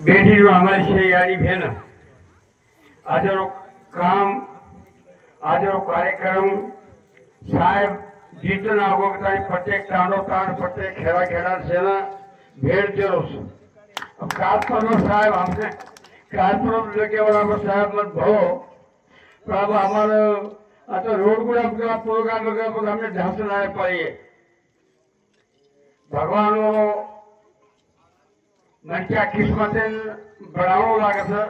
બેટી અમારી યારી બેન આજનો કામ આજનો કાર્યક્રમ સાહેબ જીતના અગોગતાની प्रत्येक तांडो तांड प्रत्येक खेड़ा खेड़ा से ना भेड़ जरो अब कातपरो साहेब हमने कातपरो लेके बराबर साहेब मत भो अब हमारे आता रोड को अपना प्रोग्राम वगैरह हमने ढांस लाए पाइए भगवान वो मन क्या किस्मत बनावो लागे सर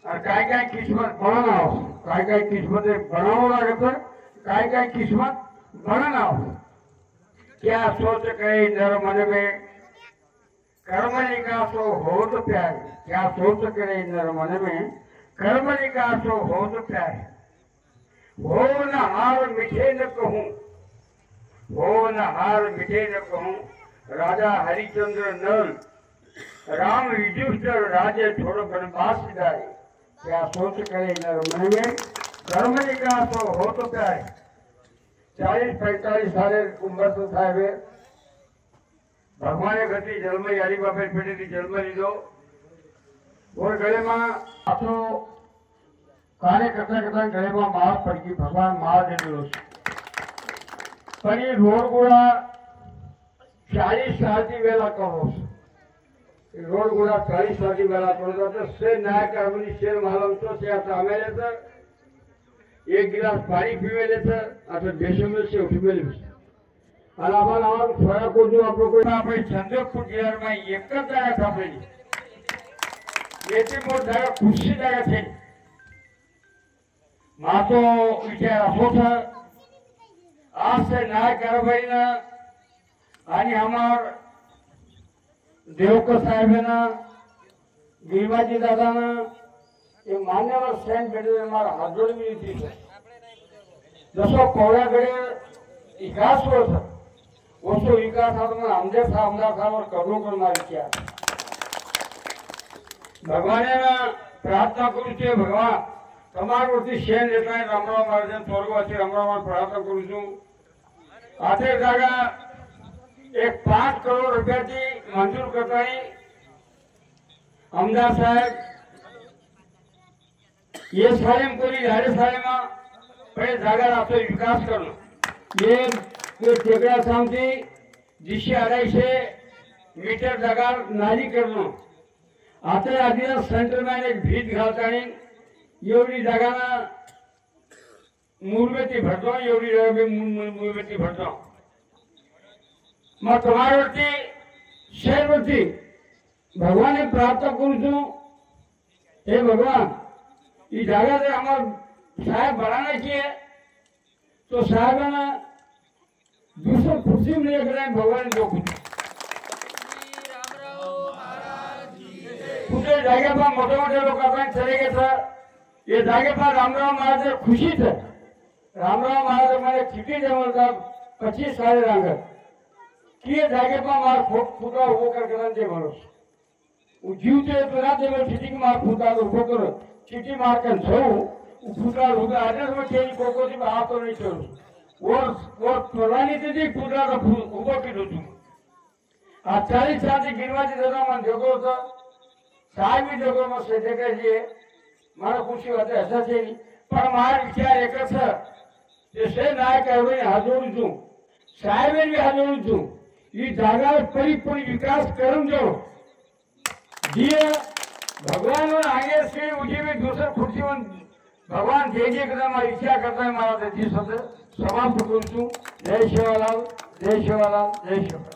और काय किस्मत बनाना हो काय किस्मत बनावो लागे सर काय किस्मत बनाना हो क्या सोच कहे नर मन में कर्म निकासो हो तो प्यार क्या सोच करे नर मन में कर्म निकासो हो तो प्यार हो न हार मिठे न कहूं हो न हार मिठे न कहूं राजा हरिचंद्र नल राम युधिष्ठिर राज्य छोड़ बनवास जाए क्या सोच करे नर मन में कर्म निकासो हो तो प्यार 40-45 साल उम्र तो साहेब भगवान गति जन्म यारी बापे पेटे थी जन्म लीधो और गले में आतो कार्य करता करता गले में मार पड़ गई भगवान मार दे दिलो पर ये रोड गोड़ा 40 साल की वेला करो रोड गोड़ा 40 साल की वेला करो तो से नायक कर्मनी शेर मालूम तो से आता हमें तो एक गिलास पानी पीवे लेते अथवा देशों में से उठी मिल अलावा और फरा को जो आप लोग को अपने चंद्रपुर जिले में एक जगह था अपनी ये थी बहुत जगह खुशी जगह थी माँ तो विचार असो था आज से नाय कारभारी ना आणि हमार देवकर साहेब ना गिरवाजी दादा ना ये मान्यवर सैन बेटे हमारा हाथ जोड़ भी थी जसो कोळ्याकडे विकास होत वसो विकास आता आमदार साहेब और कबूल करना विचार भगवान प्रार्थना करू छे भगवान तमारी शेन लेता रामराव महाराज स्वर्गवासी रामराव महाराज प्रार्थना करू छू आते जागा एक 5 करोड़ रुपया थी मंजूर करता आमदार साहेब ये साले कोई झाड़े साले में पहले जागा आपको विकास करना ये टेकड़ा सामती 250 मीटर जागा नाली करना आता आधी सेंटर में एक भीत घालता एवढी जागा ना मूलवेती भरतो एवढी मूलवेती भरतो मग तुम्हारे शहरवरती भगवान प्रार्थना करू छू हे भगवान ये जागा से हमारे साहेब बढ़ाना चाहिए तो साहेब ना दूसरा खुशी में लेकर आए भगवान जो कुछ जागे पर मोटे मोटे लोग अपने चले गए था ये जागे पर रामराव महाराज खुशी थे रामराव महाराज हमारे चिट्ठी जमल था 25 साल रंग कि जागे पर मार फूटा वो करके दे भरोसा जीवते तो ना दे चिट्ठी की मार फूटा तो वो करो चिट्ठी मार कर छो फूटा होगा एड्रेस में चेंज कोको जी आ तो नहीं चलो वो पुरानी थी फूटा का ऊपर की दो आ 40 साल की गिरवाजी दादा मन जगो तो साहेब भी जगो में से देखे जी मारा खुशी होते ऐसा से नहीं पर मार विचार एक था जैसे नाय कहवे हाजोड़ छू साहेब भी हाजोड़ छू ये जागा परिपूर्ण विकास करम जो दिए भगवान आगे से मुझे भी दूसरे खुर्ची में भगवान जे कदम इच्छा करता है हमारा समाप्त करूँ जय शिवलाल जय शिवलाल जय शिवलाल।